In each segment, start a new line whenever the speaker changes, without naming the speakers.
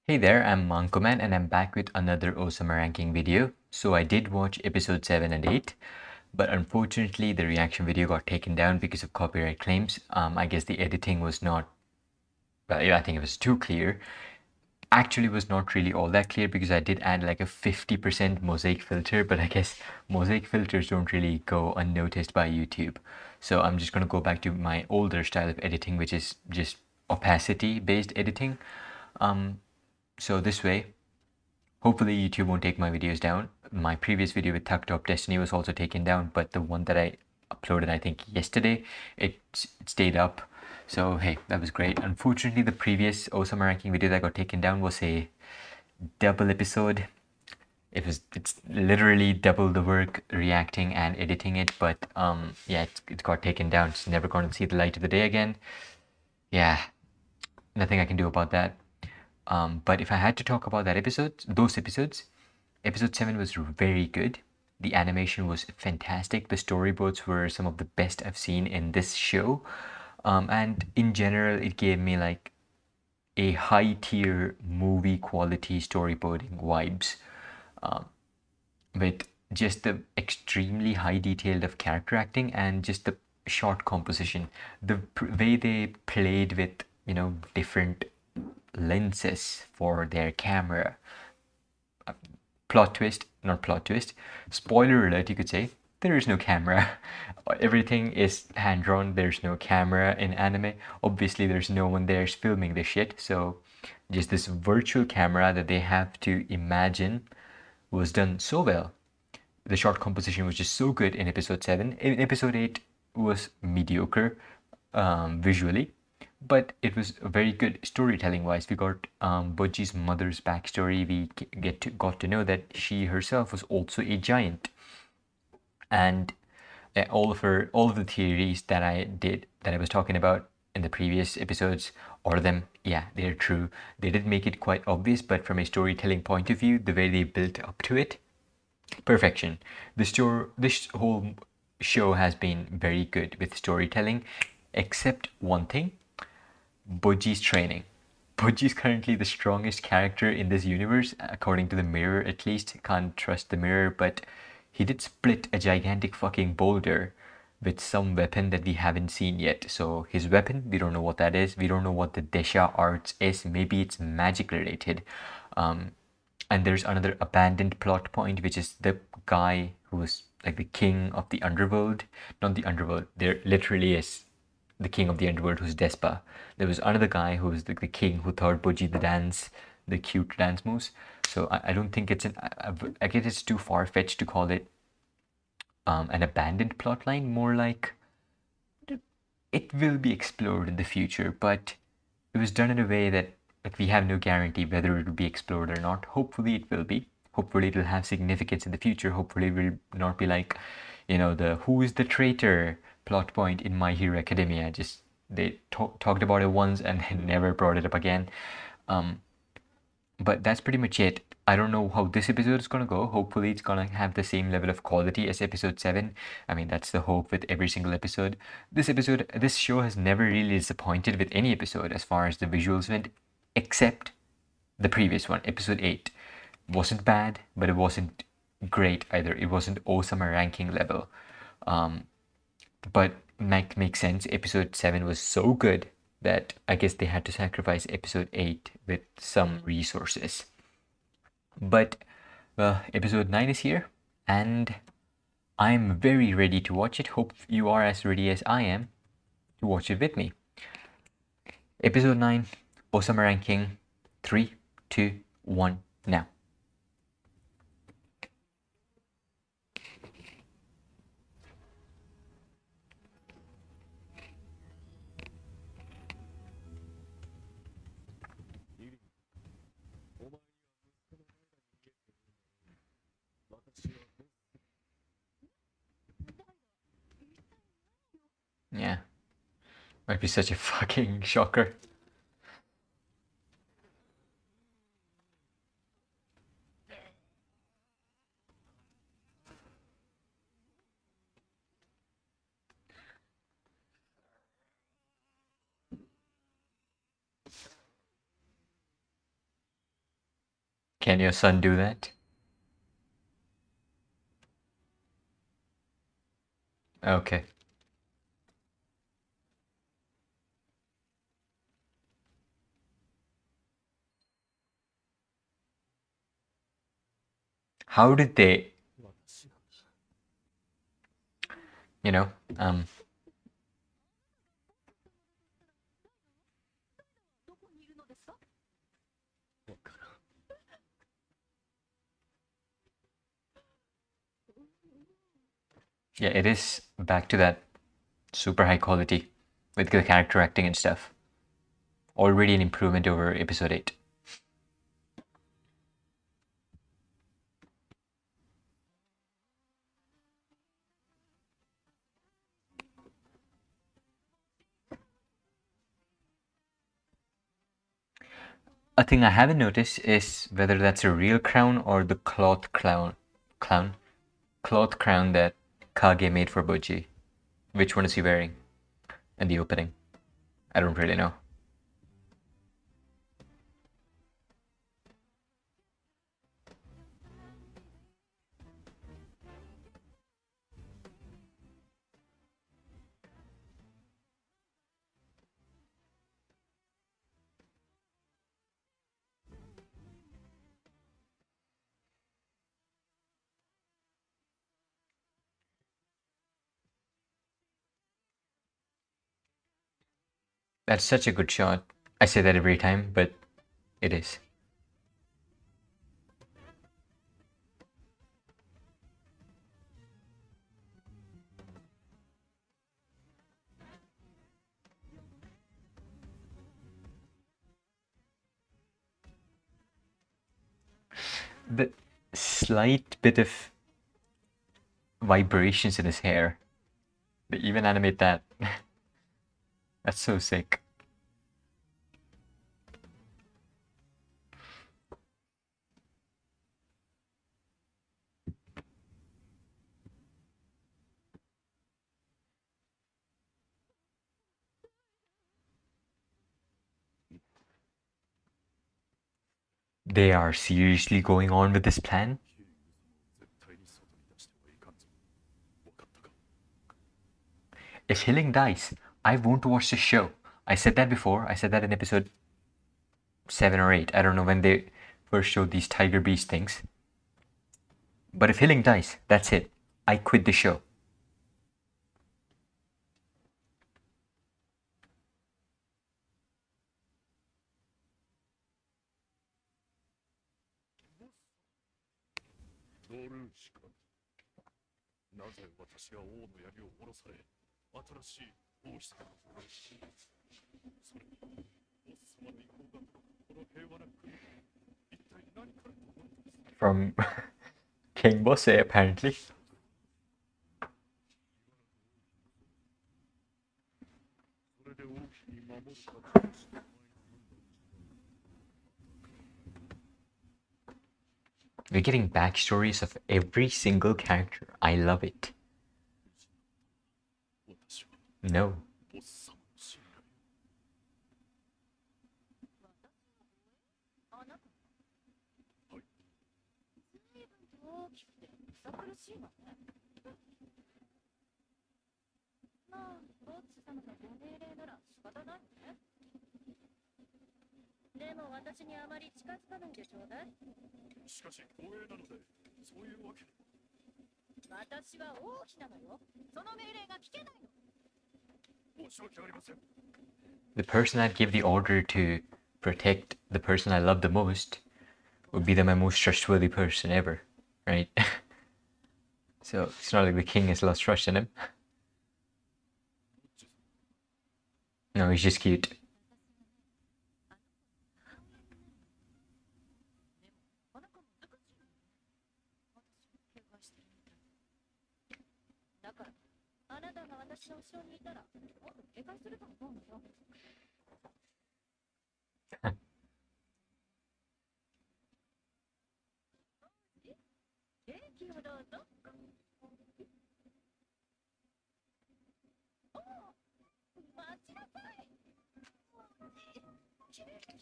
Hey there, I'm MankoMan and I'm back with another Ousama ranking video. So I did watch episode 7 and 8, but unfortunately the reaction video got taken down because of copyright claims. I guess the editing was not, well, yeah, I think it was too clear. Actually was not really all that clear because I did add like a 50% mosaic filter, but I guess mosaic filters don't really go unnoticed by YouTube. So I'm just gonna go back to my older style of editing, which is just opacity based editing. So this way, hopefully YouTube won't take my videos down. My previous video with Tucked Up Destiny was also taken down, but the one that I uploaded, I think yesterday, it stayed up. So hey, that was great. Unfortunately, the previous Osama ranking video that got taken down was a double episode. It's literally double the work reacting and editing it, but yeah, it got taken down. It's never going to see the light of the day again. Yeah, nothing I can do about that. But if I had to talk about those episodes, episode 7 was very good. The animation was fantastic. The storyboards were some of the best I've seen in this show. And in general, it gave me like a high tier movie quality storyboarding vibes with just the extremely high detail of character acting and just the shot composition. The way they played with, different lenses for their camera. Plot twist, not plot twist, spoiler alert, you could say, there is no camera. Everything is hand drawn, there's no camera in anime. Obviously, there's no one there filming this shit, so just this virtual camera that they have to imagine was done so well. The shot composition was just so good in episode 7. In episode 8 was mediocre visually, but it was very good storytelling wise. We got Boji's mother's backstory. We got to know that she herself was also a giant, and all of the theories that I was talking about in the previous episodes, all of them, yeah, they're true. They did make it quite obvious, but from a storytelling point of view, the way they built up to it, perfection. This whole show has been very good with storytelling, except one thing: Boji's training. Boji is currently the strongest character in this universe, according to the mirror at least. Can't trust the mirror, but he did split a gigantic fucking boulder with some weapon that we haven't seen yet. So his weapon, we don't know what that is. We don't know what the Desha arts is. Maybe it's magic related. And there's another abandoned plot point, which is the guy who was like the king of the underworld. Not the underworld. There literally is the king of the underworld who's Despa. There was another guy who was the king who taught Boji the cute dance moves. So I don't think it's I guess it's too far fetched to call it an abandoned plot line. More like it will be explored in the future, but it was done in a way that like we have no guarantee whether it will be explored or not. Hopefully it will be. Hopefully it will have significance in the future. Hopefully it will not be like, the who is the traitor plot point in My Hero Academia. Just they talked about it once and never brought it up again. But that's pretty much it. I don't know how this episode is gonna go. Hopefully, it's gonna have the same level of quality as episode 7. I mean, that's the hope with every single episode. This show has never really disappointed with any episode as far as the visuals went, except the previous one, episode 8. Wasn't bad, but it wasn't great either. It wasn't Osama ranking level. But makes sense. Episode 7 was so good that I guess they had to sacrifice episode 8 with some resources. But well, episode 9 is here, and I'm very ready to watch it. Hope you are as ready as I am to watch it with me. Episode 9, Osama ranking 3, 2, 1, now. Yeah, might be such a fucking shocker. Can your son do that? Okay. How did they, you know, yeah, it is back to that super high quality with the character acting and stuff. Already an improvement over episode 8. A thing I haven't noticed is whether that's a real crown or the cloth cloth crown that Kage made for Boji. Which one is he wearing in the opening? I don't really know. That's such a good shot. I say that every time, but it is. The slight bit of vibrations in his hair. They even animate that. That's so sick. They are seriously going on with this plan? If Hilling dies, I won't watch the show. I said that before. I said that in episode 7 or 8. I don't know when they first showed these Tiger Beast things. But if Hilling dies, that's it. I quit the show. From King Bosse, apparently. We're getting backstories of every single character. I love it. No. The person I'd give the order to protect the person I love the most would be my most trustworthy person ever, right? So it's not like the king has lost trust in him. No, he's just cute.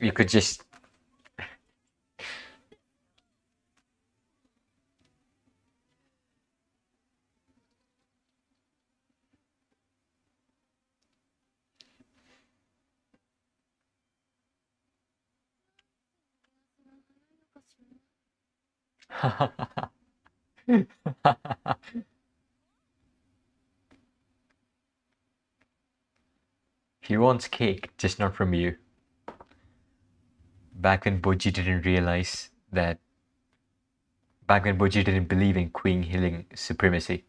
You could just He wants cake, just not from you. Back when Boji didn't realize that. Back when Boji didn't believe in queen healing supremacy.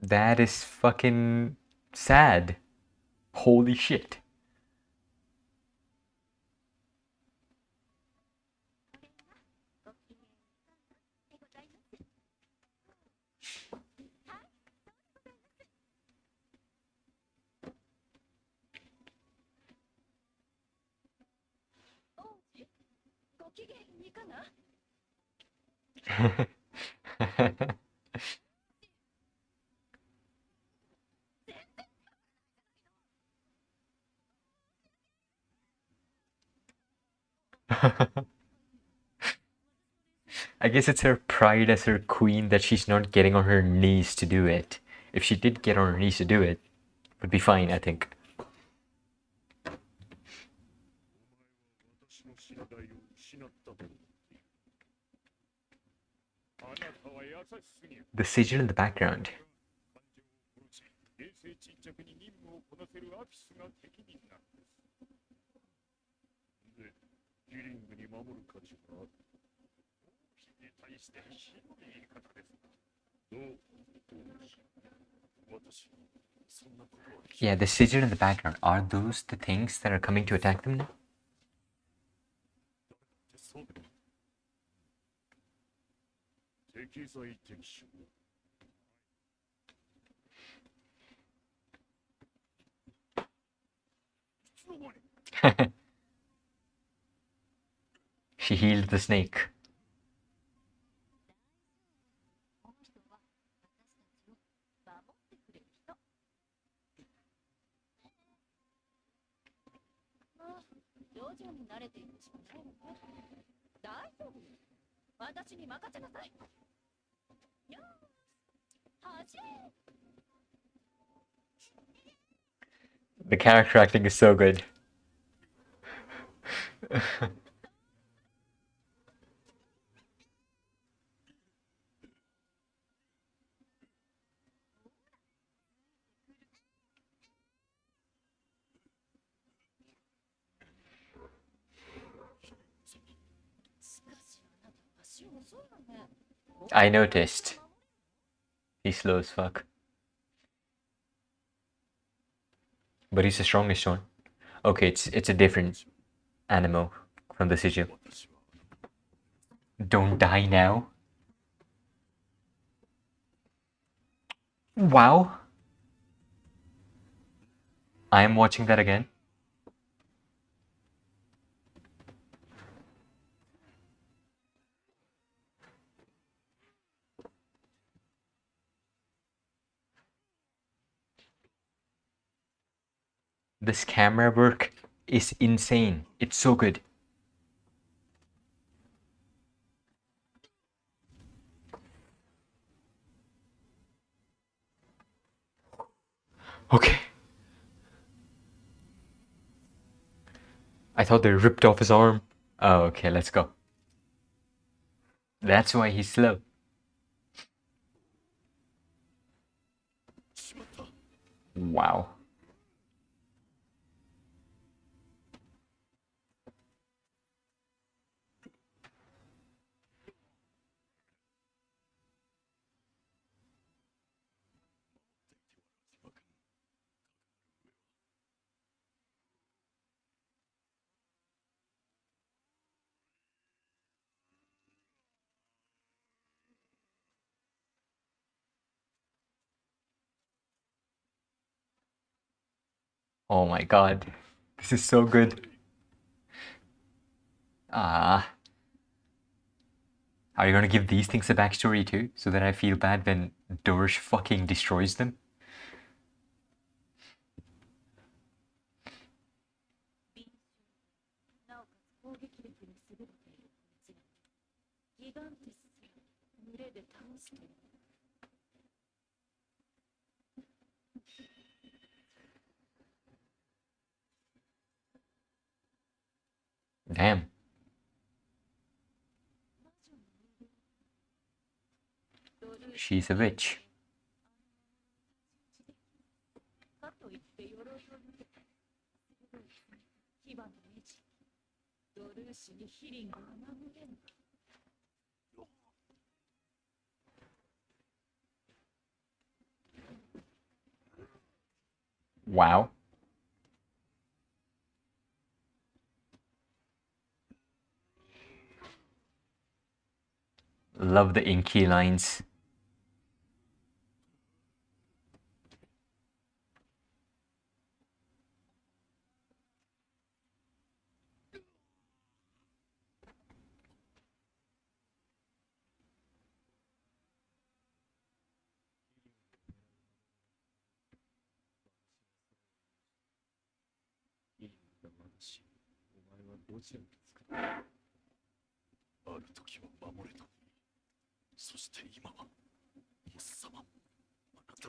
That is fucking sad. Holy shit. I guess it's her pride as her queen that she's not getting on her knees to do it. If she did get on her knees to do it, it would be fine, I think. The sigil in the background. Yeah, the sigil in the background. Are those the things that are coming to attack them now? She healed the snake. The character acting is so good. I noticed. He's slow as fuck. But he's the strongest one. Okay, it's a different animal from the sigil. Don't die now. Wow. I am watching that again. This camera work is insane. It's so good. Okay. I thought they ripped off his arm. Oh, okay, let's go. That's why he's slow. Wow. Oh my god. This is so good. Ah. Are you gonna give these things a backstory too? So that I feel bad when Dorshe fucking destroys them? Damn. She's a witch. Wow. Love the inky lines.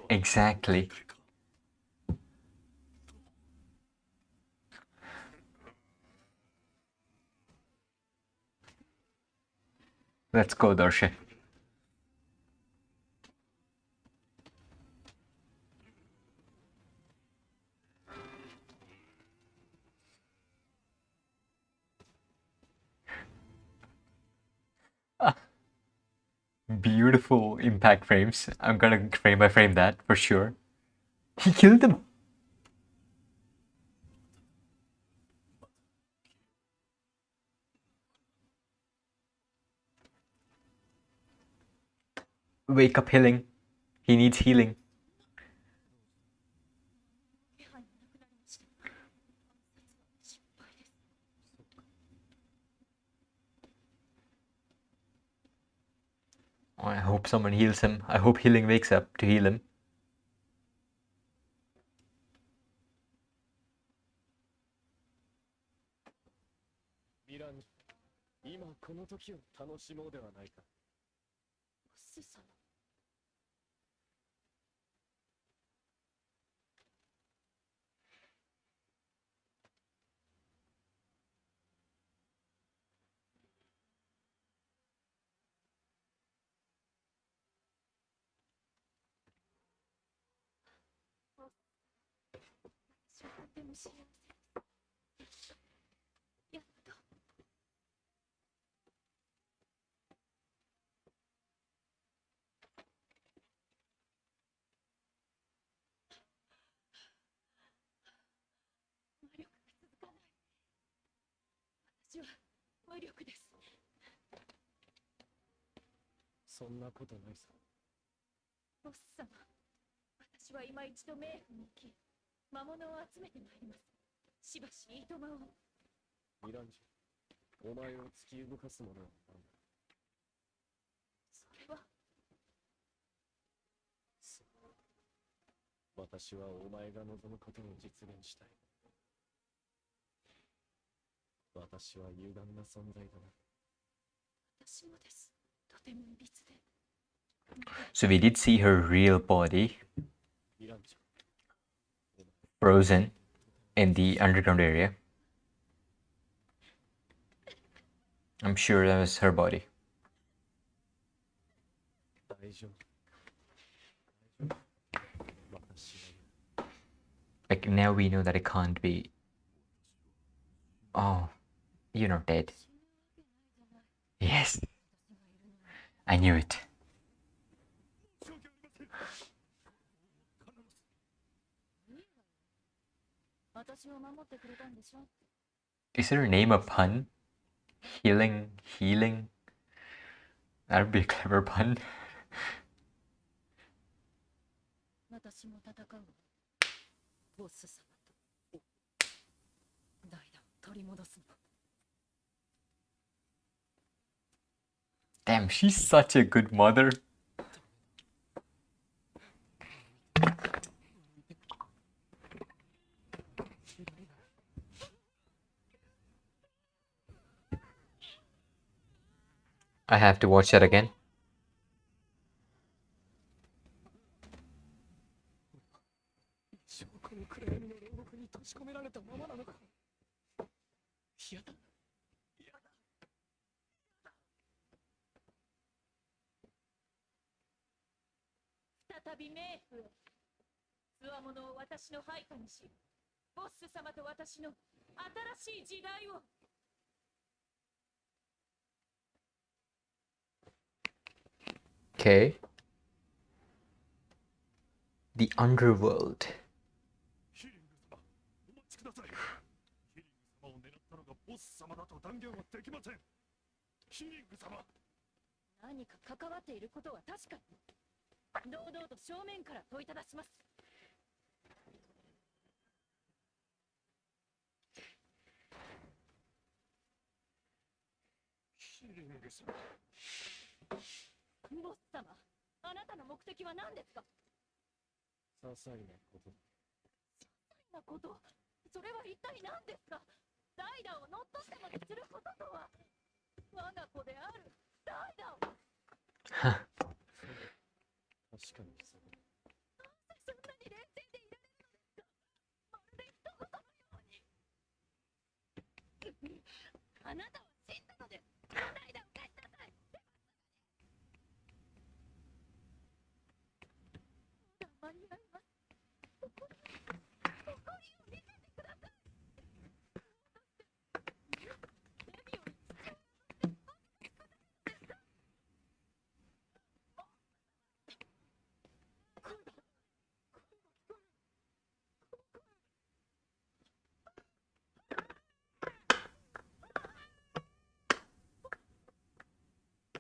Exactly. Let's go, Dorshe. Beautiful impact frames. I'm gonna frame by frame that for sure. He killed him. Wake up healing. He needs healing. I hope someone heals him. I hope healing wakes up to heal him. So we did see her real body frozen in the underground area. I'm sure that was her body. Like, now we know that it can't be. Oh, you're not dead. Yes. I knew it. Is her name a pun? Healing? That would be a clever pun. Damn, she's such a good mother. I have to watch that again.
び冥府へ。つわものを私の配下にし、ボッス様と私の新しい時代を。
Okay. The underworld.
ヒリング様、お待ちください。ヒリング様を狙ったのがボス様だと断言はできません。ヒリング様。
何か関わっていることは確かに。堂々と正面から問いただします。
ヒリング様。
ボス様、あなたの目的は何ですか？
些細なこと。
なこと、それは一体何ですか？代打を乗っ取ってまですることとは。我が子である代打を。
確かにそう。
そんなに冷静でいられるのですか？まるで人事のように。あなたは死んだのです。代打を返しなさい。間に合います。誇りを見せてください。何を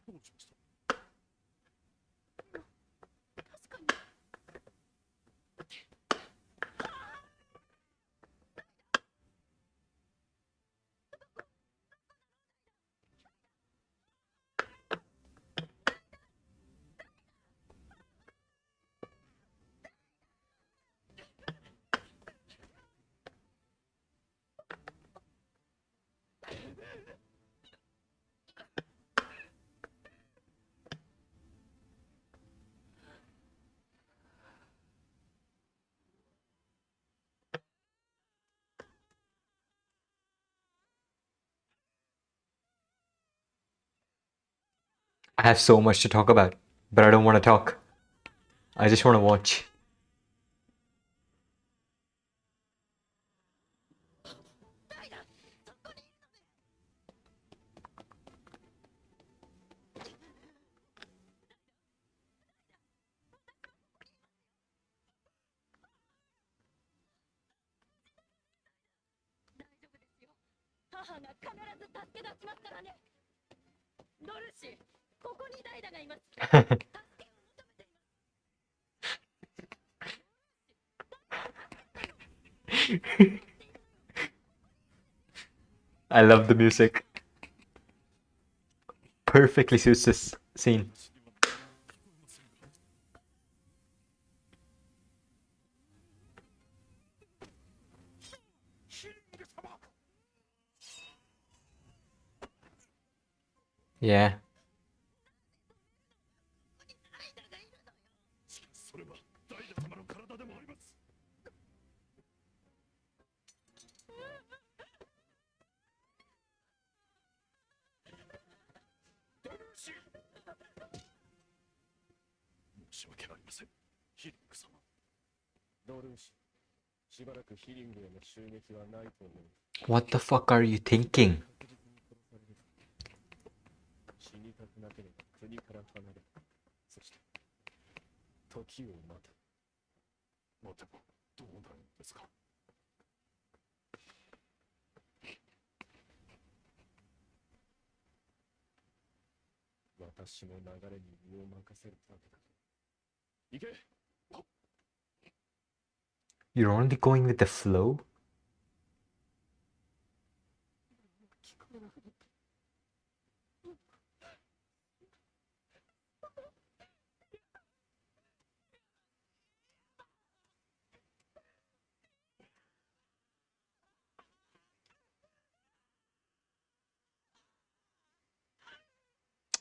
どうしました？
確かに。
I have so much to talk about, but I don't want to talk. I just want to watch. I love the music. Perfectly suits this scene. Yeah.
それはダイダ様の体でもあります。ドルシー。申し訳ありません、ヒリング様。ドルシー、しばらくヒリングへの襲撃はないと思う。
What the fuck are you thinking?
死にたくなければ国から離れ、そして時を待て。待てばどうなるんですか？私の流れに身を任せるだけだ。行け。
You're only going with the flow?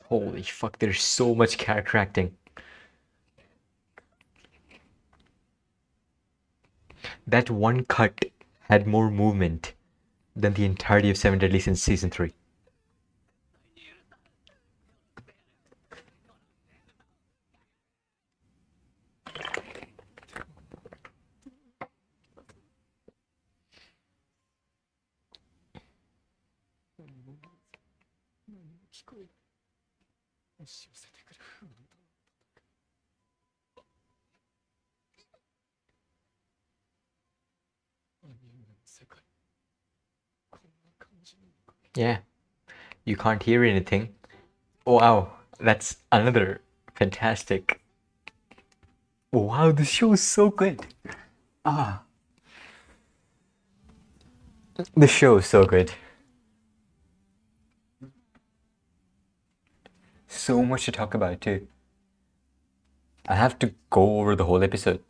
Holy fuck, there's so much character acting. That one cut had more movement than the entirety of Seven Deadly Sins Season 3.
聞こえない押し寄せてくる不安とアニメの世界こんな感じなのか
Yeah, you can't hear anything. Wow, that's another fantastic. Wow, this show is so good. Ah, the show is so good. So much to talk about too. I have to go over the whole episode.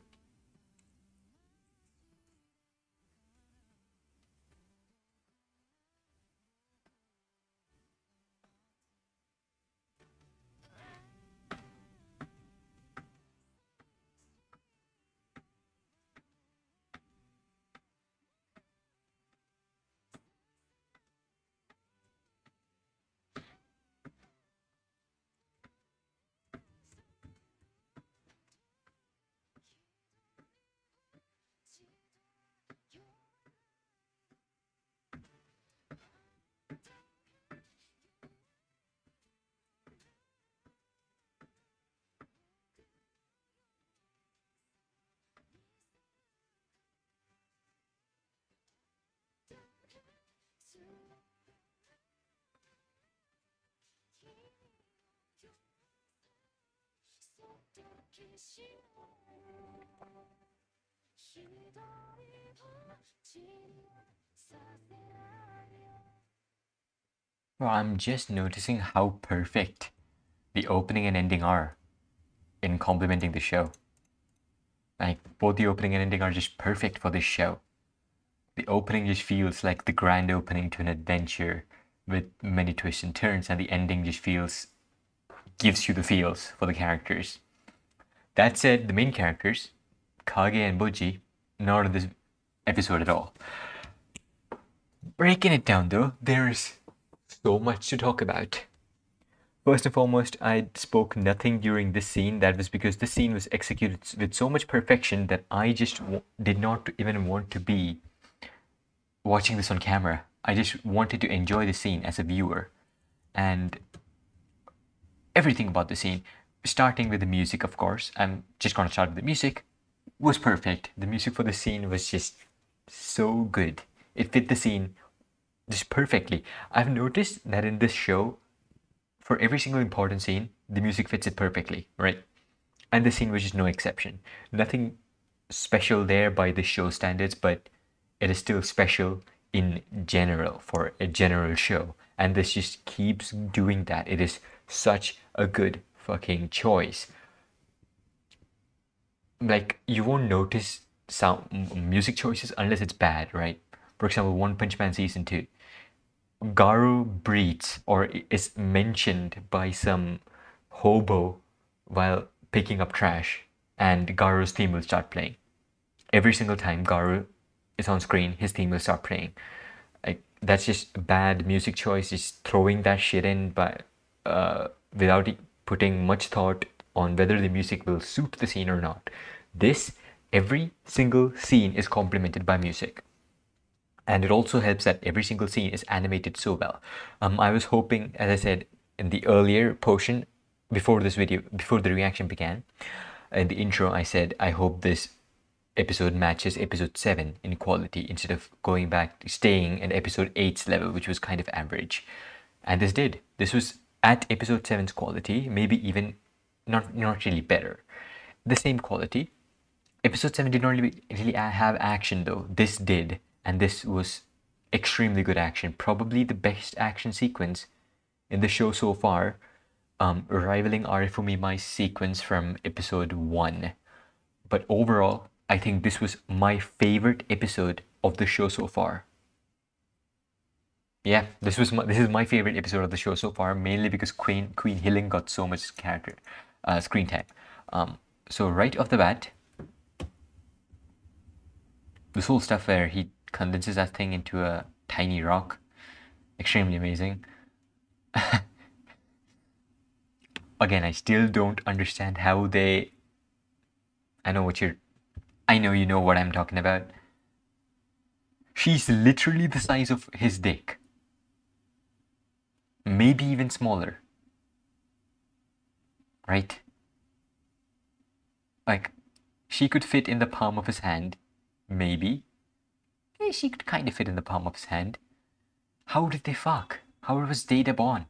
Well, I'm just noticing how perfect the opening and ending are in complementing the show. Like, both the opening and ending are just perfect for this show. The opening just feels like the grand opening to an adventure with many twists and turns, and the ending just gives you the feels for the characters. That said, the main characters, Kage and Boji, not in this episode at all. Breaking it down though, there's so much to talk about. First and foremost, I spoke nothing during this scene. That was because this scene was executed with so much perfection that I just did not even want to be watching this on camera. I just wanted to enjoy the scene as a viewer. And everything about the scene, starting with the music, of course, I'm just going to start with the music, was perfect. The music for the scene was just so good. It fit the scene just perfectly. I've noticed that in this show, for every single important scene, the music fits it perfectly, right? And the scene was just no exception. Nothing special there by the show standards, but it is still special in general for a general show. And this just keeps doing that. It is such a good fucking choice. Like, you won't notice sound music choices unless it's bad, right? For example, One Punch Man Season 2. Garu breathes or is mentioned by some hobo while picking up trash, and Garu's theme will start playing. Every single time Garu is on screen, his theme will start playing. Like, that's just a bad music choice, just throwing that shit in without putting much thought on whether the music will suit the scene or not. Every single scene is complemented by music. And it also helps that every single scene is animated so well. I was hoping, as I said in the earlier portion, before this video, before the reaction began, in the intro, I said, I hope this episode matches episode 7 in quality instead of going back, staying at episode 8's level, which was kind of average. And this did. This was at episode 7's quality, maybe even not really better. The same quality. Episode 7 did not really have action though. This did. And this was extremely good action. Probably the best action sequence in the show so far, rivaling Arifumi Mai's sequence from episode 1. But overall, I think this was my favorite episode of the show so far. Yeah, this is my favorite episode of the show so far, mainly because Queen Hilling got so much screen time. So right off the bat, this whole stuff where he condenses that thing into a tiny rock, extremely amazing. Again, I still don't understand how they. I know you know what I'm talking about. She's literally the size of his dick. maybe even smaller, right? Like, she could fit in the palm of his hand, maybe. Yeah, she could kind of fit in the palm of his hand. How did they fuck? How was Data born?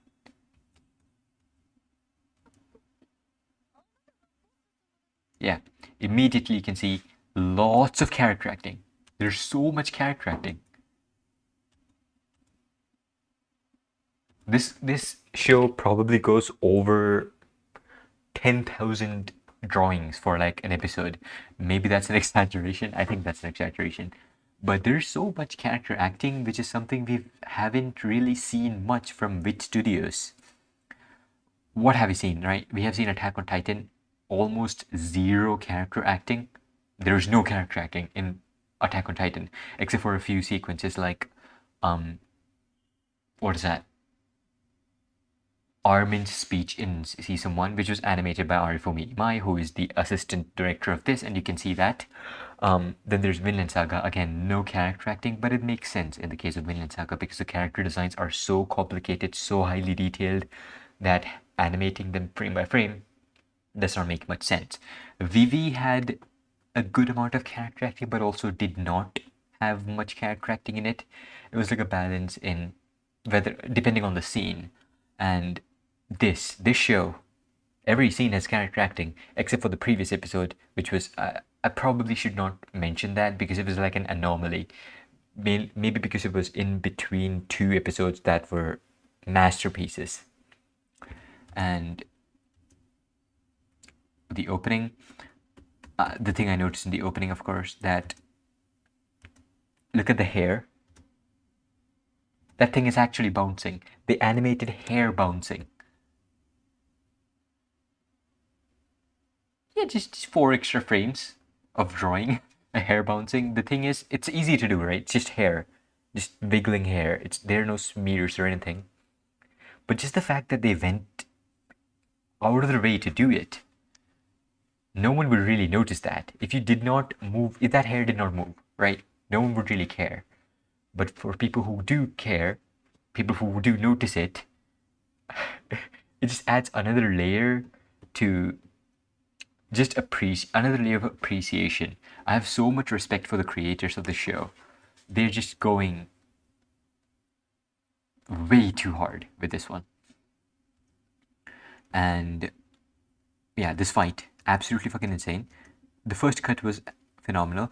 Yeah, immediately you can see lots of character acting. There's so much character acting. This show probably goes over 10,000 drawings for like an episode. Maybe that's an exaggeration. I think that's an exaggeration. But there's so much character acting, which is something we haven't really seen much from Wit Studios. What have we seen, right? We have seen Attack on Titan, almost zero character acting. There's no character acting in Attack on Titan, except for a few sequences like, what is that? Armin's speech in season 1, which was animated by Arifumi Imai, who is the assistant director of this, and you can see that. Then there's Vinland Saga. Again, no character acting, but it makes sense in the case of Vinland Saga because the character designs are so complicated, so highly detailed, that animating them frame by frame does not make much sense. Vivi had a good amount of character acting, but also did not have much character acting in it. It was like a balance in whether, depending on the scene. And this show, every scene has character acting except for the previous episode, which was I probably should not mention that because it was like an anomaly. Maybe because it was in between two episodes that were masterpieces. And the opening, the thing I noticed in the opening, of course, that look at the hair. That thing is actually bouncing. They animated hair bouncing. Yeah, just 4 extra frames of drawing a hair bouncing. The thing is, it's easy to do, right? It's just hair, just wiggling hair. There are no smears or anything. But just the fact that they went out of their way to do it, no one would really notice that. If you did not move, if that hair did not move, right? No one would really care. But for people who do care, people who do notice it, it just adds another layer to just another layer of appreciation. I have so much respect for the creators of the show. They're just going way too hard with this one. And yeah, this fight, absolutely fucking insane. The first cut was phenomenal.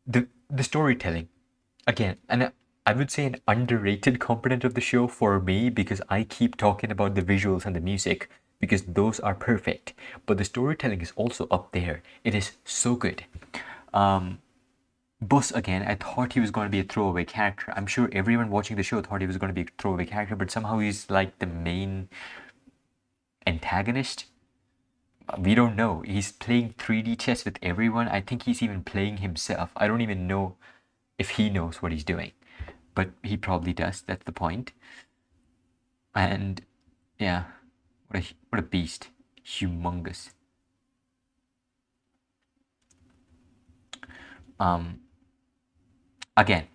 The storytelling, again, and I would say an underrated component of the show for me, because I keep talking about the visuals and the music because those are perfect, but the storytelling is also up there. It is so good. Bus, again, I thought he was going to be a throwaway character. I'm sure everyone watching the show thought he was going to be a throwaway character, but somehow he's like the main antagonist. We don't know. He's playing 3D chess with everyone. I think he's even playing himself. I don't even know if he knows what he's doing, but he probably does. That's the point. And yeah, what a beast. Humongous. Again,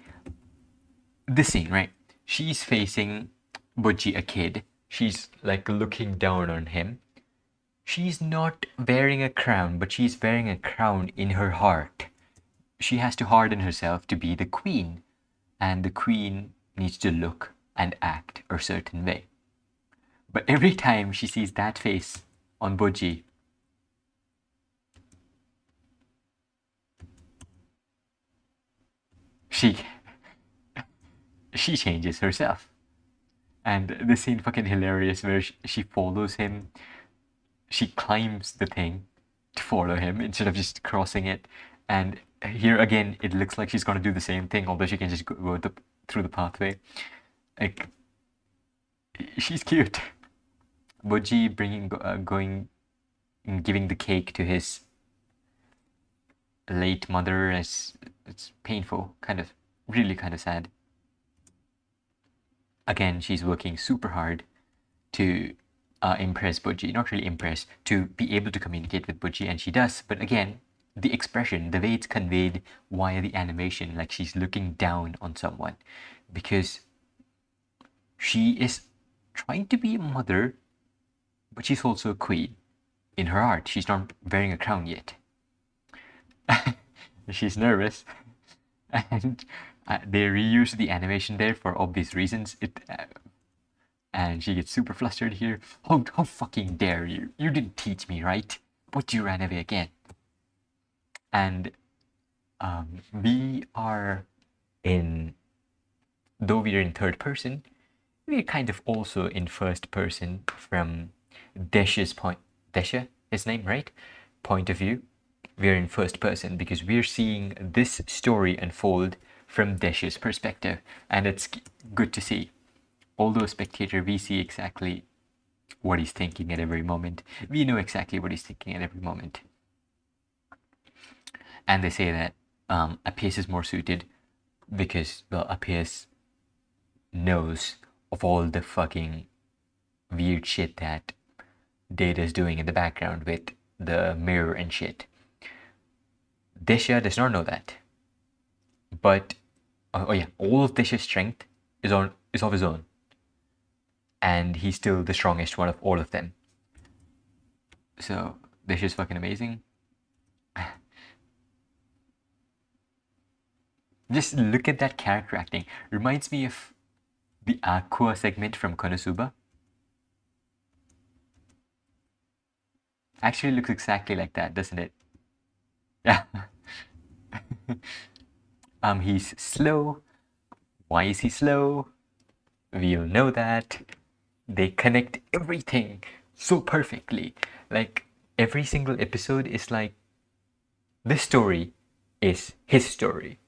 this scene, right? She's facing Butchie, a kid. She's like looking down on him. She's not wearing a crown, but she's wearing a crown in her heart. She has to harden herself to be the queen, and the queen needs to look and act a certain way. But every time she sees that face on Butchie, she changes herself. And this scene fucking hilarious where she follows him. She climbs the thing to follow him instead of just crossing it. And here again, it looks like she's going to do the same thing, although she can just go through the pathway. Like, she's cute. Butchie giving the cake to his late mother. It's painful, really kind of sad. Again, she's working super hard to impress Butchie. Not really impress, to be able to communicate with Butchie, and she does. But again, the expression, the way it's conveyed via the animation, like she's looking down on someone, because she is trying to be a mother, but she's also a queen. In her heart, she's not wearing a crown yet. She's nervous, and they reused the animation there for obvious reasons. And she gets super flustered here. How fucking dare you? You didn't teach me, right? But you ran away again. And we are in, though we are in third person, we're kind of also in first person from Dorshe's point. Dorshe, his name, right? Point of view. We're in first person because we're seeing this story unfold from Dorshe's perspective, and it's good to see. Although spectator, we see exactly what he's thinking at every moment. We know exactly what he's thinking at every moment. And they say that Appius is more suited because, well, Appius knows of all the fucking weird shit that Data's doing in the background with the mirror and shit. Dorshe does not know that. But, oh yeah, all of Dorshe's strength is of his own. And he's still the strongest one of all of them. So, Dorshe is fucking amazing. Just look at that character acting. Reminds me of the Aqua segment from Konosuba. Actually looks exactly like that, doesn't it? Yeah. He's slow. Why is he slow? We'll know that. They connect everything so perfectly. Like, every single episode is like, this story is his story.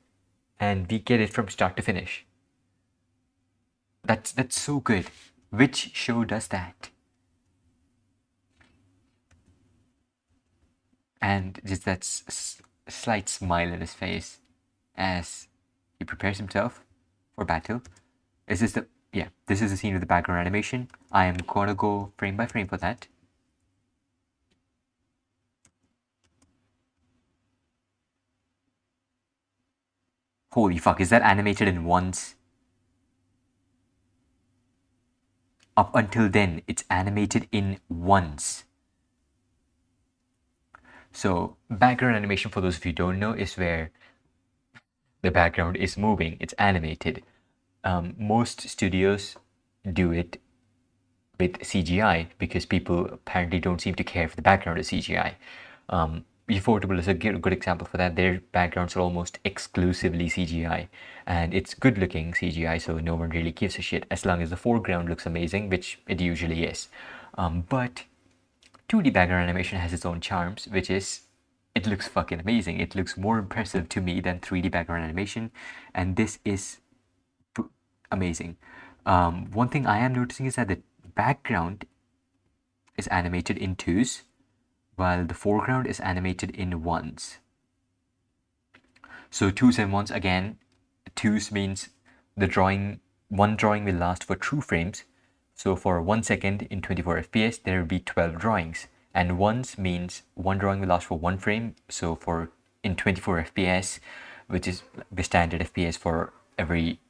And we get it from start to finish. That's so good. Which show does that? And just that slight smile on his face as he prepares himself for battle. This is the scene of the background animation. I am gonna go frame by frame for that. Holy fuck, is that animated in once? Up until then, it's animated in once. So, background animation, for those of you who don't know, is where the background is moving, it's animated. Most studios do it with CGI because people apparently don't seem to care if the background is CGI. Ufotable is a good example for that. Their backgrounds are almost exclusively CGI, and it's good looking CGI, so no one really gives a shit as long as the foreground looks amazing, which it usually is. But 2D background animation has its own charms, which is it looks fucking amazing. It looks more impressive to me than 3D background animation, and this is amazing. One thing I am noticing is that the background is animated in twos, while the foreground is animated in ones. So twos and ones, again, twos means one drawing will last for true frames. So for 1 second in 24 FPS, there will be 12 drawings. And ones means one drawing will last for 1 frame. So in 24 FPS, which is the standard FPS for every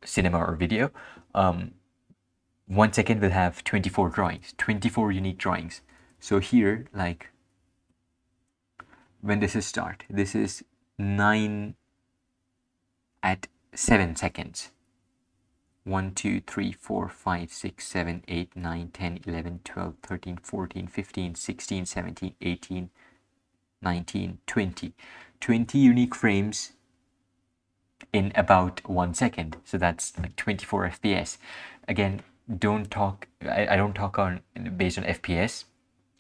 cinema or video, 1 second will have 24 drawings, 24 unique drawings. So here, like, when this is start, this is 9 at 7 seconds. 1, 2, 3, 4, 5, 6, 7, 8, 9, 10, 11, 12, 13, 14, 15, 16, 17, 18, 19, 20. 20 unique frames in about 1 second. So that's like 24 FPS. Again, I don't talk on based on FPS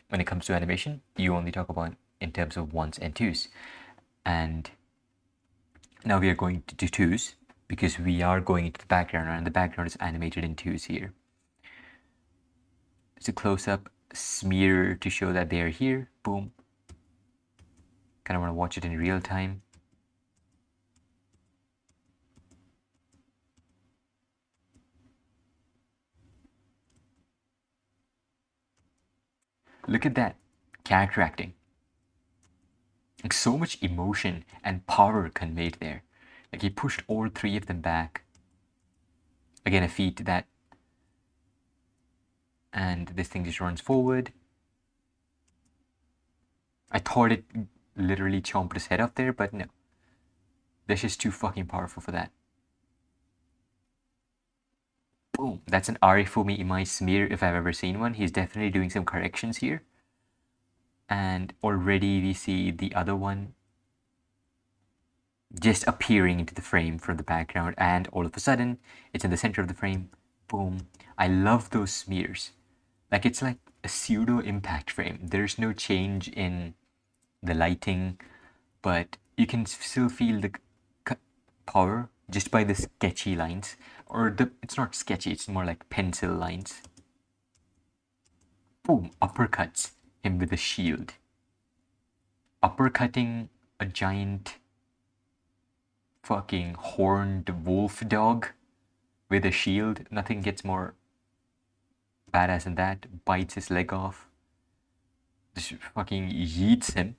when it comes to animation. You only talk about in terms of ones and twos. And now we are going to do twos because we are going into the background, and the background is animated in twos here. It's a close-up smear to show that they are here. Boom. Kind of want to watch it in real time. Look at that character acting. Like, so much emotion and power conveyed there. Like, he pushed all 3 of them back. Again, a feat that And this thing just runs forward. I thought it literally chomped his head off there, but no. This is too fucking powerful for that. Boom. That's an Arifumi Imai smear if I've ever seen one. He's definitely doing some corrections here. And already we see the other one just appearing into the frame from the background, and all of a sudden it's in the center of the frame. Boom. I love those smears. Like, it's like a pseudo impact frame. There's no change in the lighting, but you can still feel the power just by the sketchy lines, or it's not sketchy, it's more like pencil lines. Boom. Uppercuts him with a shield. Uppercutting a giant fucking horned wolf dog with a shield. Nothing gets more badass than that. Bites his leg off. Just fucking yeets him.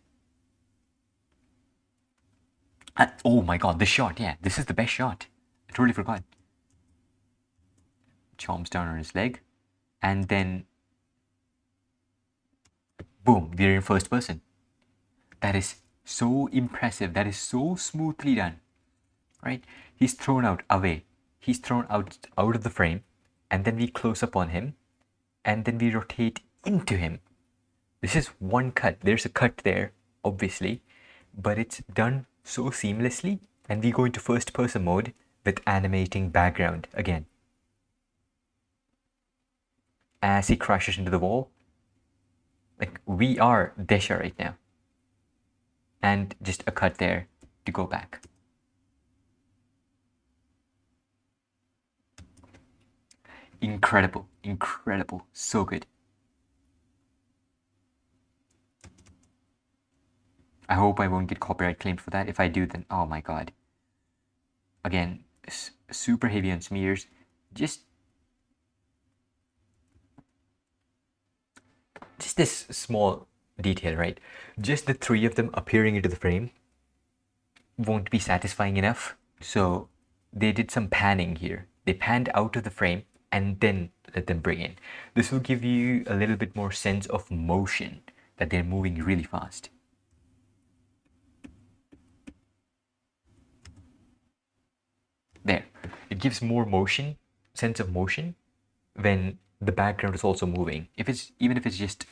And, oh my god, this shot, yeah, this is the best shot. I totally forgot. Chomps down on his leg. And then boom, we're in first person. That is so impressive. That is so smoothly done. Right? He's thrown out away. He's thrown out of the frame, and then we close up on him, and then we rotate into him. This is one cut. There's a cut there, obviously, but it's done so seamlessly, and we go into first person mode with animating background again. As he crashes into the wall, like, we are Dorshe right now. And just a cut there to go back. Incredible, incredible, so good. I hope I won't get copyright claimed for that. If I do, then oh my god. Again, super heavy on smears. Just this small detail, right? Just the three of them appearing into the frame won't be satisfying enough. So they did some panning here. They panned out of the frame and then let them bring in. This will give you a little bit more sense of motion, that they're moving really fast. There. It gives more motion, sense of motion, when the background is also moving. Even if it's just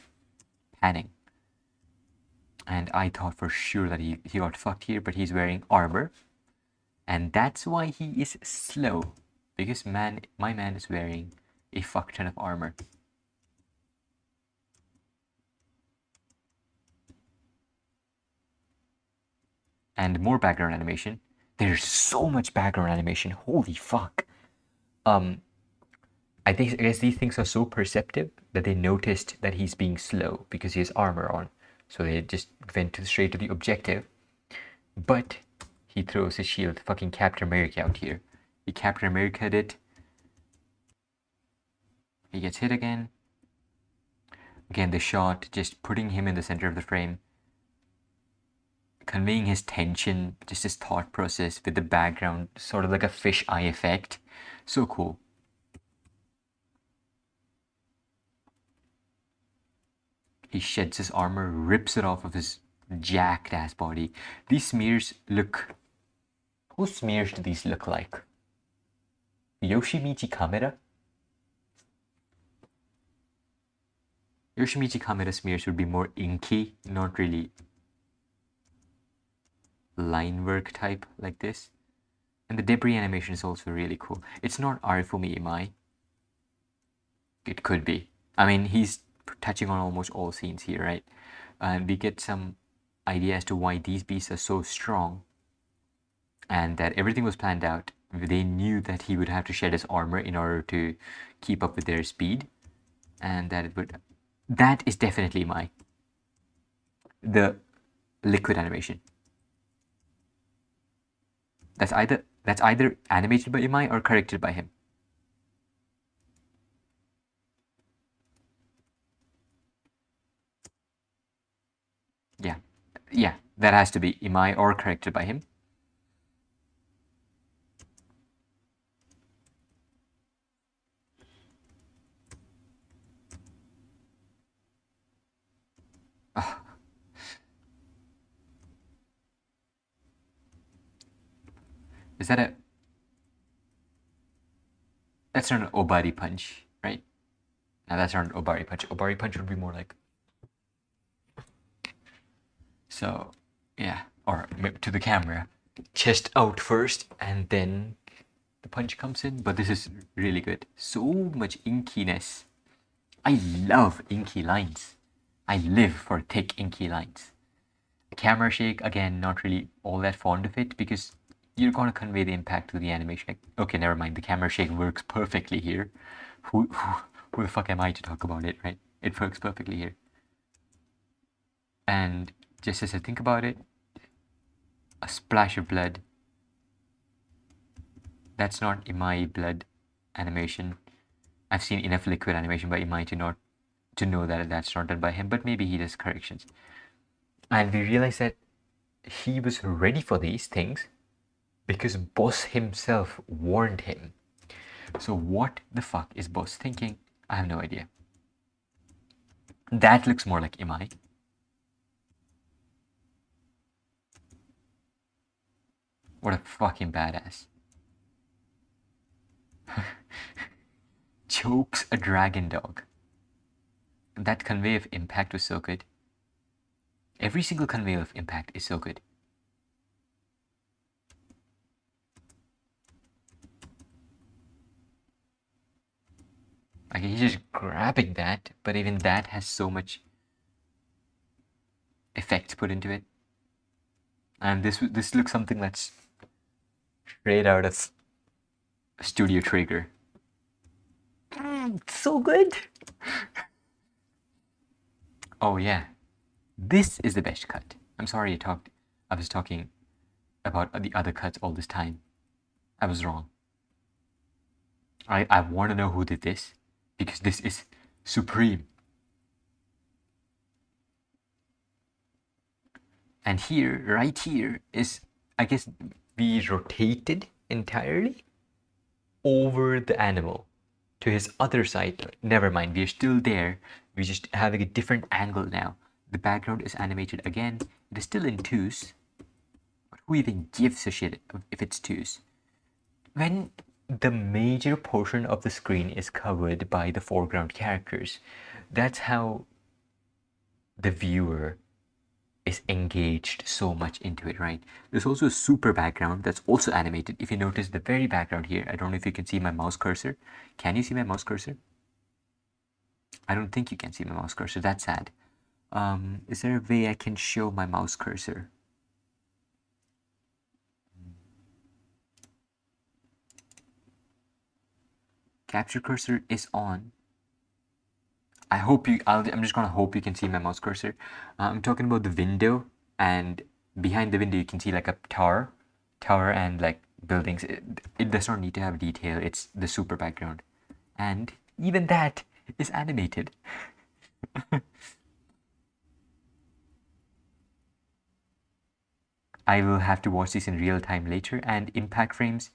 panning. And I thought for sure that he got fucked here, but he's wearing armor. And that's why he is slow. Because my man is wearing a fuck ton of armor. And more background animation. There's so much background animation. Holy fuck. I guess these things are so perceptive that they noticed that he's being slow because he has armor on. So they just went straight to the objective. But he throws his shield. Fucking Captain America out here. He Captain America'd it. He gets hit again. Again, the shot, just putting him in the center of the frame. Conveying his tension, just his thought process with the background. Sort of like a fisheye effect. So cool. He sheds his armor, rips it off of his jacked ass body. These smears look... Whose smears do these look like? Yoshimichi Kameda? Yoshimichi Kameda smears would be more inky, not really line work type like this. And the debris animation is also really cool. It's not Arifumi Imai. It could be. I mean, he's touching on almost all scenes here, right? And we get some idea as to why these beasts are so strong, and that everything was planned out. They knew that he would have to shed his armor in order to keep up with their speed, and that it would... That is definitely the liquid animation. That's either animated by Imai or corrected by him. Yeah, that has to be Imai or corrected by him. Is that a... That's not an Obari punch, right? No, that's not an Obari punch. Obari punch would be more like... So, yeah. Or to the camera. Chest out first, and then the punch comes in. But this is really good. So much inkiness. I love inky lines. I live for thick inky lines. Camera shake, again, not really all that fond of it because you're going to convey the impact to the animation. Like, okay, never mind. The camera shake works perfectly here. Who the fuck am I to talk about it, right? It works perfectly here. And just as I think about it, a splash of blood. That's not Imai blood animation. I've seen enough liquid animation by Imai to know that that's not done by him, but maybe he does corrections. And we realized that he was ready for these things because Boss himself warned him. So what the fuck is Boss thinking? I have no idea. That looks more like Imai. What a fucking badass. Chokes a dragon dog. That convey of impact was so good. Every single convey of impact is so good. Like he's just grabbing that, but even that has so much effect put into it. And this looks something that's straight out of Studio Trigger. So good. Oh yeah, this is the best cut. I'm sorry I was talking about the other cuts all this time. I was wrong. I want to know who did this because this is supreme. And here, right here, is, I guess, we rotated entirely over the animal to his other side. Never mind, we're still there. We're just having a different angle now. The background is animated again. It is still in twos. But who even gives a shit if it's twos? When the major portion of the screen is covered by the foreground characters, that's how the viewer is engaged so much into it, right? There's also a super background that's also animated. If you notice the very background here, I don't know if you can see my mouse cursor. Can you see my mouse cursor? I don't think you can see my mouse cursor. That's sad. Is there a way I can show my mouse cursor? Capture cursor is on. I hope you, I'm just gonna hope you can see my mouse cursor. I'm talking about the window, and behind the window you can see like a tower and like buildings. It does not need to have detail. It's the super background. And even that is animated. I will have to watch this in real time later, and impact frames,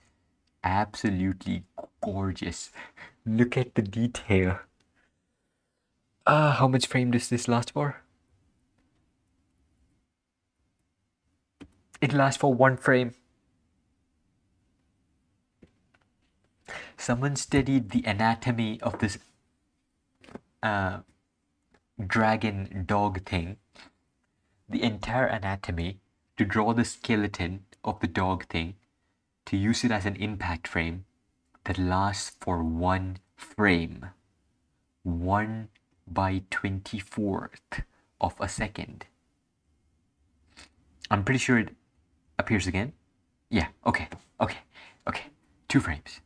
absolutely gorgeous. Look at the detail. How much frame does this last for? It lasts for 1 frame. Someone studied the anatomy of this dragon dog thing, the entire anatomy, to draw the skeleton of the dog thing, to use it as an impact frame that lasts for 1 frame. 1/24th of a second. I'm pretty sure it appears again. Yeah, okay. 2 frames.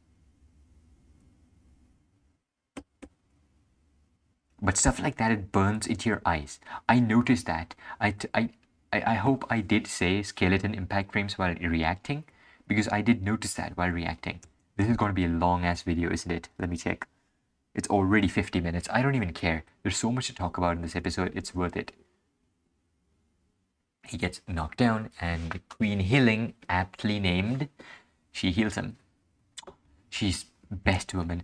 But stuff like that, it burns into your eyes. I noticed that. I hope I did say skeleton impact frames while reacting, because I did notice that while reacting. This is going to be a long ass video, isn't it? Let me check. It's already 50 minutes. I don't even care. There's so much to talk about in this episode. It's worth it. He gets knocked down, and Queen Healing, aptly named, she heals him. She's best woman.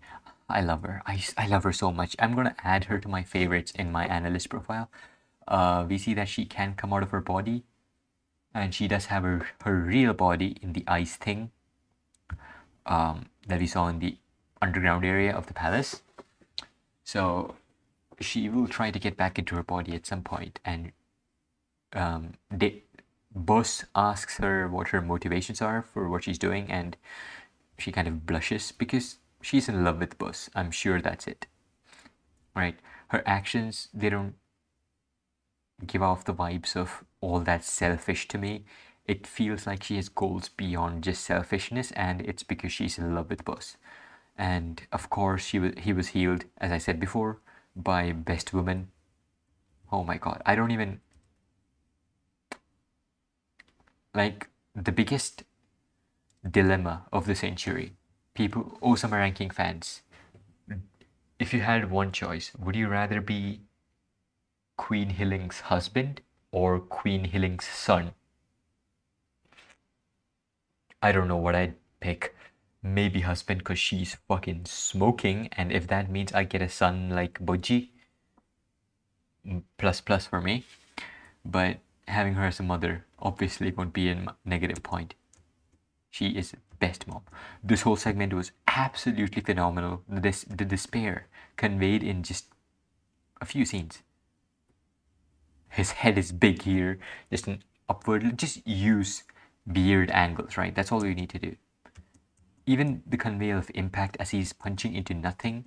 I love her. I love her so much. I'm going to add her to my favorites in my analyst profile. We see that she can come out of her body, and she does have her real body in the ice thing. that we saw in the underground area of the palace. So she will try to get back into her body at some point, and Boss asks her what her motivations are for what she's doing, and she kind of blushes because she's in love with Boss. I'm sure that's it. Right? Her actions, they don't give off the vibes of all that selfish to me. It feels like she has goals beyond just selfishness, and it's because she's in love with Boss. And of course, he was healed, as I said before, by Best Woman. Oh my god, I don't even like the biggest dilemma of the century. People, Ousama ranking fans, if you had one choice, would you rather be Queen Hilling's husband or Queen Hilling's son? I don't know what I'd pick. Maybe husband because she's fucking smoking, and if that means I get a son like Boji, plus plus for me. But having her as a mother obviously won't be a negative point. She is best mom. This whole segment was absolutely phenomenal. The despair conveyed in just a few scenes. His head is big here, just an upward, just use beard angles, right? That's all you need to do. Even the conveyal of impact as he's punching into nothing,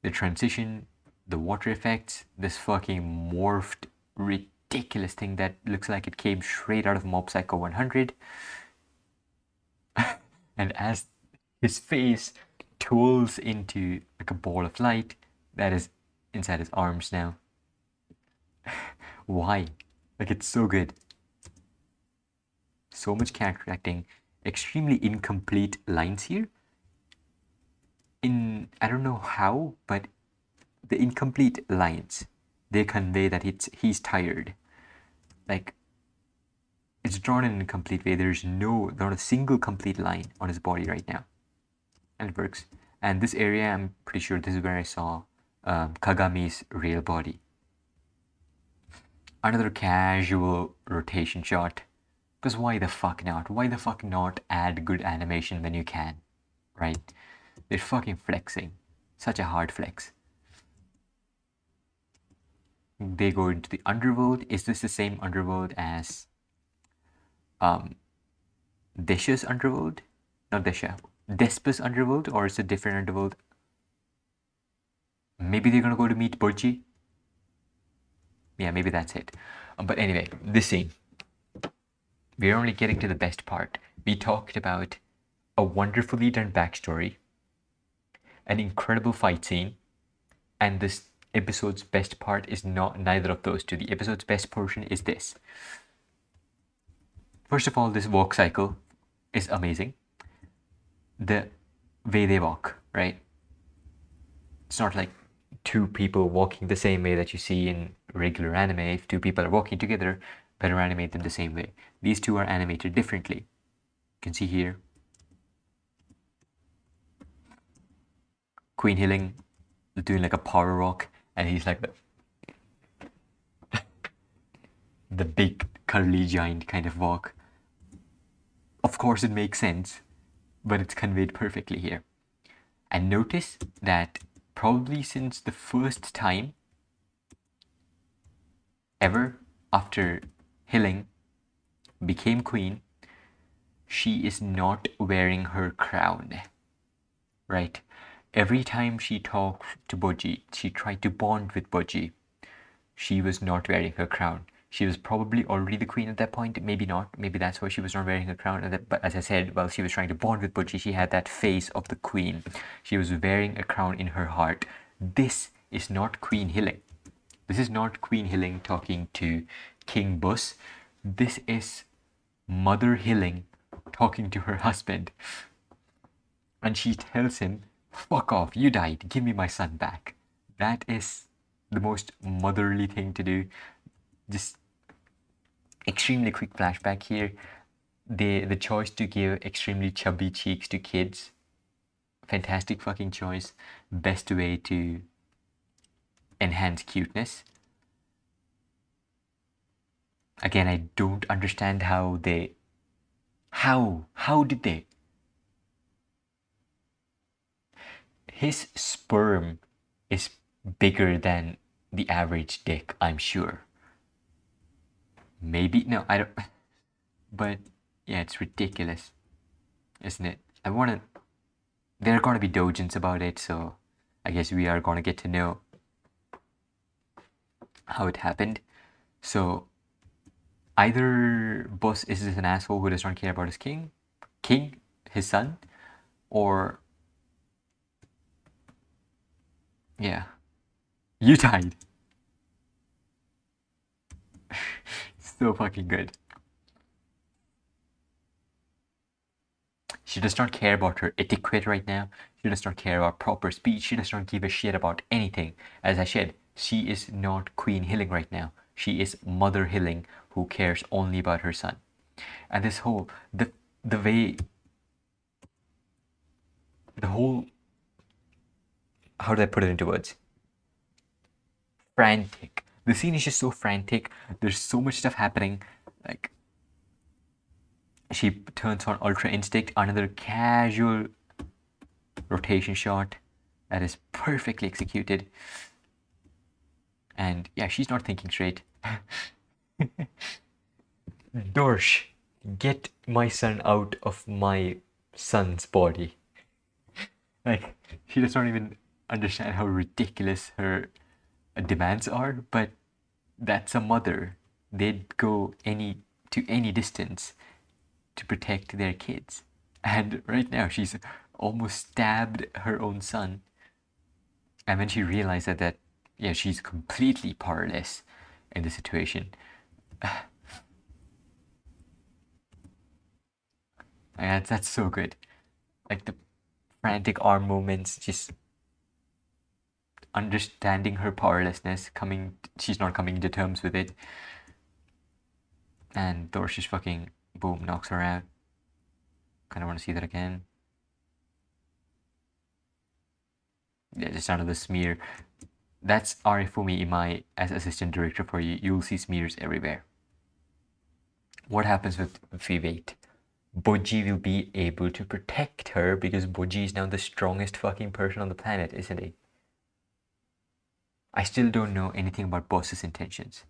the transition, the water effects, this fucking morphed, ridiculous thing that looks like it came straight out of Mob Psycho 100. And as his face twirls into like a ball of light that is inside his arms now. Why? Like, it's so good. So much character acting, extremely incomplete lines here. I don't know how, but the incomplete lines, they convey that he's tired. Like, it's drawn in an incomplete way. There's not a single complete line on his body right now. And it works. And this area, I'm pretty sure this is where I saw Kagami's real body. Another casual rotation shot. Because why the fuck not? Why the fuck not add good animation when you can? Right? They're fucking flexing. Such a hard flex. They go into the underworld. Is this the same underworld as Desha's underworld? Not Desha. Despa's underworld? Or is it a different underworld? Maybe they're gonna go to meet Burji? Yeah, maybe that's it. But anyway, this scene. We're only getting to the best part. We talked about a wonderfully done backstory, an incredible fight scene, and this episode's best part is neither of those two. The episode's best portion is this. First of all, this walk cycle is amazing. The way they walk, right? It's not like two people walking the same way that you see in regular anime. If two people are walking together, better animate them the same way. These two are animated differently. You can see here Queen Hilling doing like a power walk, and he's like the big curly giant kind of walk. Of course it makes sense, but it's conveyed perfectly here. And notice that probably since the first time ever after Hilling became queen, she is not wearing her crown, right? Every time she talked to Boji, she tried to bond with Boji, she was not wearing her crown. She was probably already the queen at that point, maybe not, maybe that's why she was not wearing her crown. But as I said, while she was trying to bond with Boji, she had that face of the queen. She was wearing a crown in her heart. This is not Queen Hilling. This is not Queen Hilling talking to King Bus. This is Mother Hilling talking to her husband. And she tells him, fuck off, you died, give me my son back. That is the most motherly thing to do. Just extremely quick flashback here. The choice to give extremely chubby cheeks to kids, fantastic fucking choice. Best way to enhance cuteness. Again, I don't understand how did they his sperm is bigger than the average dick, I'm sure. Maybe, no, I don't, but yeah, it's ridiculous, isn't it? There are gonna be dojins about it, so I guess we are gonna get to know how it happened. So either boss is an asshole who does not care about his king, his son, or yeah, you died. So fucking good. She does not care about her etiquette right now. She does not care about proper speech. She does not give a shit about anything. As I said, she is not Queen Hilling right now. She is Mother Hilling who cares only about her son. And this whole the way the whole how do I put it into words? Frantic. The scene is just so frantic. There's so much stuff happening. Like she turns on Ultra Instinct, another casual rotation shot that is perfectly executed. And yeah, she's not thinking straight. Dorshe, get my son out of my son's body. Like, she does not even understand how ridiculous her demands are, but that's a mother. They'd go to any distance to protect their kids. And right now she's almost stabbed her own son. And when she realized that yeah, she's completely powerless in the situation. And that's so good. Like the frantic arm movements, just understanding her powerlessness, she's not coming to terms with it. And Dorshe just fucking boom, knocks her out. Kinda wanna see that again. Yeah, just another smear. That's Arifumi Imai as assistant director for you. You'll see smears everywhere. What happens with Vivate? Boji will be able to protect her because Boji is now the strongest fucking person on the planet, isn't he? I still don't know anything about Boss's intentions.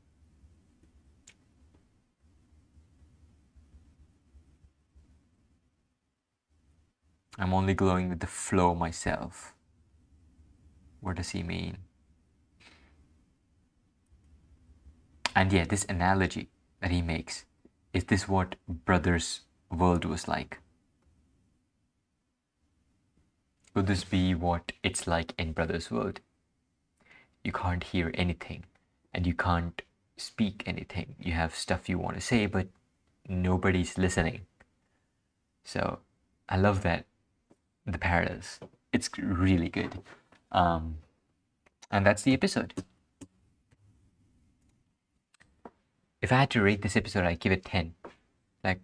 I'm only glowing with the flow myself. What does he mean? And yeah, this analogy that he makes, is this what Brothers' world was like? Could this be what it's like in Brothers' world? You can't hear anything and you can't speak anything. You have stuff you want to say, but nobody's listening. So I love that, the parallels. It's really good. And that's the episode. If I had to rate this episode, I'd give it 10. Like,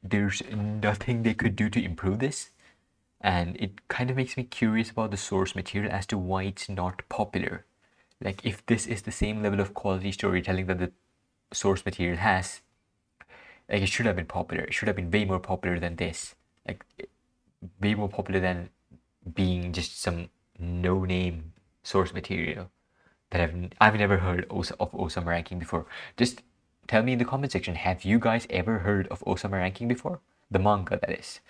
there's nothing they could do to improve this. And it kind of makes me curious about the source material as to why it's not popular. Like, if this is the same level of quality storytelling that the source material has, like, it should have been popular. It should have been way more popular than this. Like, way more popular than being just some no-name source material that I've never heard of Ousama ranking before. Just tell me in the comment section, have you guys ever heard of Ousama ranking before? The manga, that is.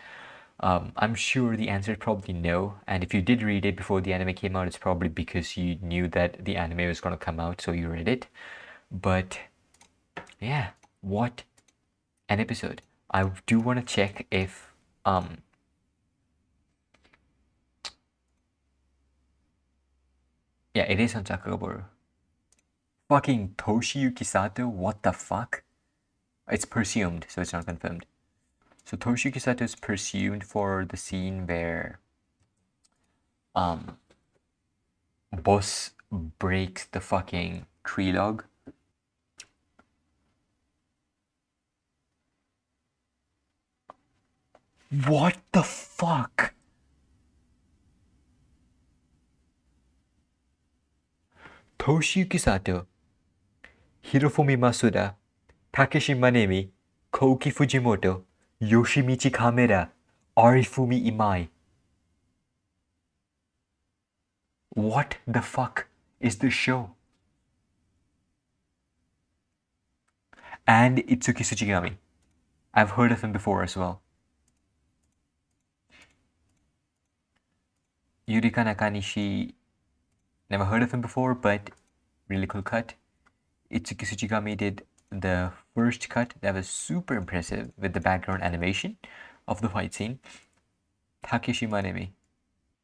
I'm sure the answer is probably no, and if you did read it before the anime came out, it's probably because you knew that the anime was gonna come out, so you read it. But yeah, what an episode. I do want to check if yeah, it is on Sakagaboro. Fucking Toshiyuki Sato, what the fuck? It's presumed, so it's not confirmed. So Toshiyuki Sato is presumed for the scene where boss breaks the fucking tree log. What the fuck? Toshiyuki Sato, Hirofumi Masuda, Takeshi Manemi, Koki Fujimoto, Yoshimichi Kameda, Arifumi Imai. What the fuck is this show? And Itsuki Tsuchigami. I've heard of him before as well. Yurika Nakanishi, never heard of him before, but really cool cut. Itsuki Tsuchigami did the first cut that was super impressive with the background animation of the fight scene. Takeshi Manemi.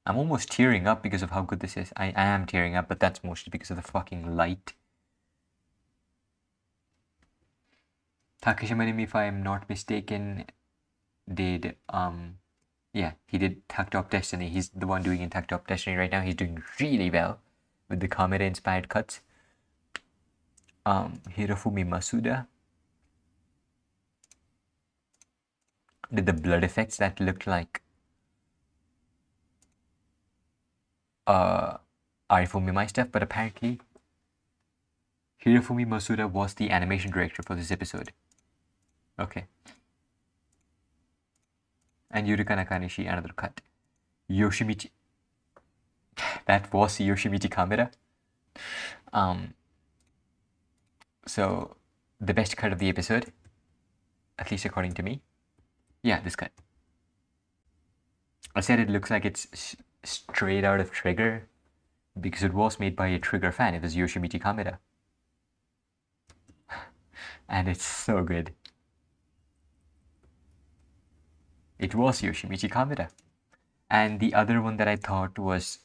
I'm almost tearing up because of how good this is. I am tearing up, but that's mostly because of the fucking light. Takeshi Manemi, if I am not mistaken, did yeah, he did Tucked Up Destiny. He's the one doing in Tucked Up Destiny right now. He's doing really well with the Kameda inspired cuts. Hirofumi Masuda did the blood effects that looked like Arifumi Mai stuff, but apparently Hirofumi Masuda was the animation director for this episode. Okay. And Yurika Nakanishi, another cut. Yoshimichi. That was Yoshimichi Kameda. So, the best cut of the episode, at least according to me. Yeah, this cut. I said it looks like it's straight out of Trigger because it was made by a Trigger fan. It was Yoshimichi Kameda. And it's so good. It was Yoshimichi Kameda. And the other one that I thought was,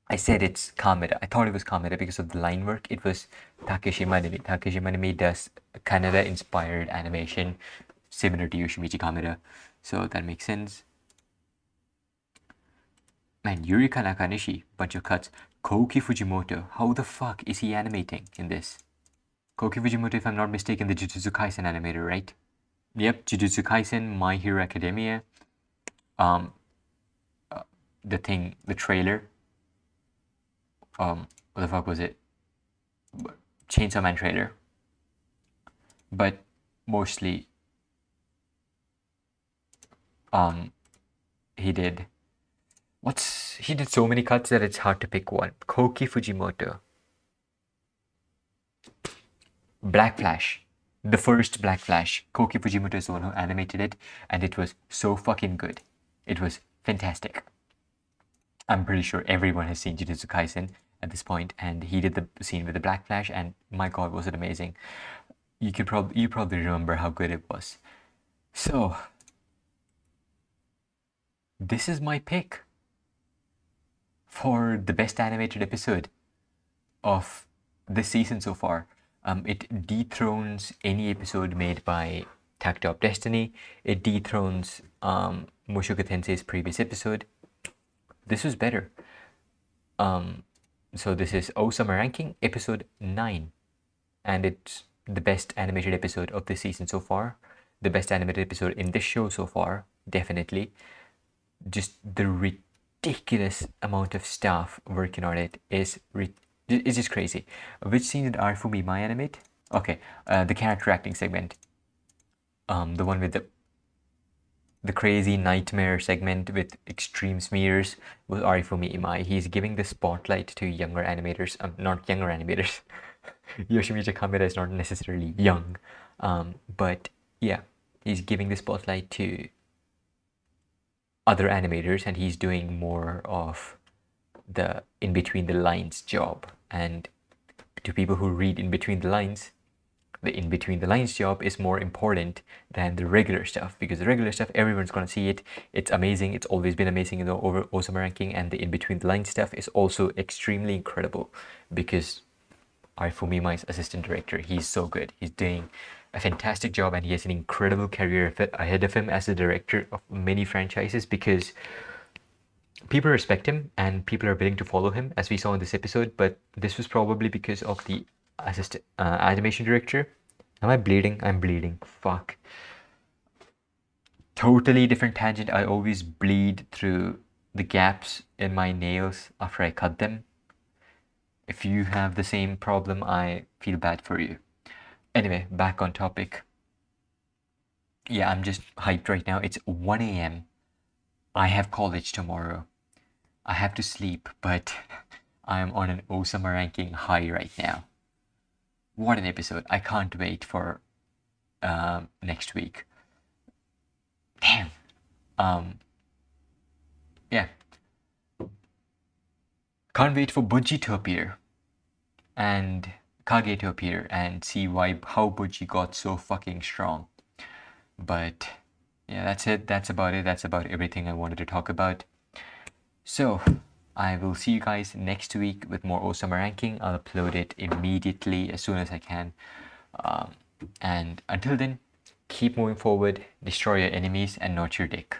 I said it's Kameda. I thought it was Kameda because of the line work. It was Takeshi Manemi. Takeshi Manemi does Canada-inspired animation similar to Yoshimichi Kameda. So that makes sense. Man, Yurika Nakanishi, bunch of cuts. Koki Fujimoto, how the fuck is he animating in this? Koki Fujimoto, if I'm not mistaken, the Jujutsu Kaisen animator, right? Yep, Jujutsu Kaisen, My Hero Academia. The trailer. What the fuck was it? Chainsaw Man trailer. But mostly, he did so many cuts that it's hard to pick one. Koki Fujimoto. Black Flash. The first Black Flash. Koki Fujimoto is the one who animated it, and it was so fucking good. It was fantastic. I'm pretty sure everyone has seen Jujutsu Kaisen at this point, and he did the scene with the Black Flash, and my god, was it amazing. You probably remember how good it was. So, this is my pick for the best animated episode of this season so far. It dethrones any episode made by Tucked Up Destiny. It dethrones Mushoku Tensei's previous episode. This was better. So this is Ousama ranking episode 9, and it's the best animated episode of this season so far. The best animated episode in this show so far, definitely. Just the ridiculous amount of staff working on it is it's just crazy. Which scene did Arifumi Mai animate? Okay, the character acting segment. The one with the crazy nightmare segment with extreme smears was Arifumi Imai. He's giving the spotlight to younger animators. Not younger animators. Yoshimichi Kameda is not necessarily young. But yeah, he's giving the spotlight to other animators, and he's doing more of the in between the lines job. And to people who read in between the lines, the in between the lines job is more important than the regular stuff, because the regular stuff, everyone's gonna see it. It's amazing. It's always been amazing in the Ousama ranking, and the in between the lines stuff is also extremely incredible because Arifumi Mai's assistant director, he's so good. He's doing a fantastic job, and he has an incredible career ahead of him as a director of many franchises because people respect him and people are willing to follow him, as we saw in this episode. But this was probably because of the assistant animation director. Am I bleeding? I'm bleeding. Fuck. Totally different tangent. I always bleed through the gaps in my nails after I cut them. If you have the same problem, I feel bad for you. Anyway, back on topic. Yeah, I'm just hyped right now. It's 1 a.m. I have college tomorrow. I have to sleep, but I'm on an Ousama ranking high right now. What an episode. I can't wait for next week. Damn. Yeah. Can't wait for Bunji to appear and Kage to appear and see how Bunji got so fucking strong. But yeah, that's it. That's about it. That's about everything I wanted to talk about. So I will see you guys next week with more Ousama ranking. I'll upload it immediately as soon as I can. And until then, keep moving forward, destroy your enemies, and not your dick.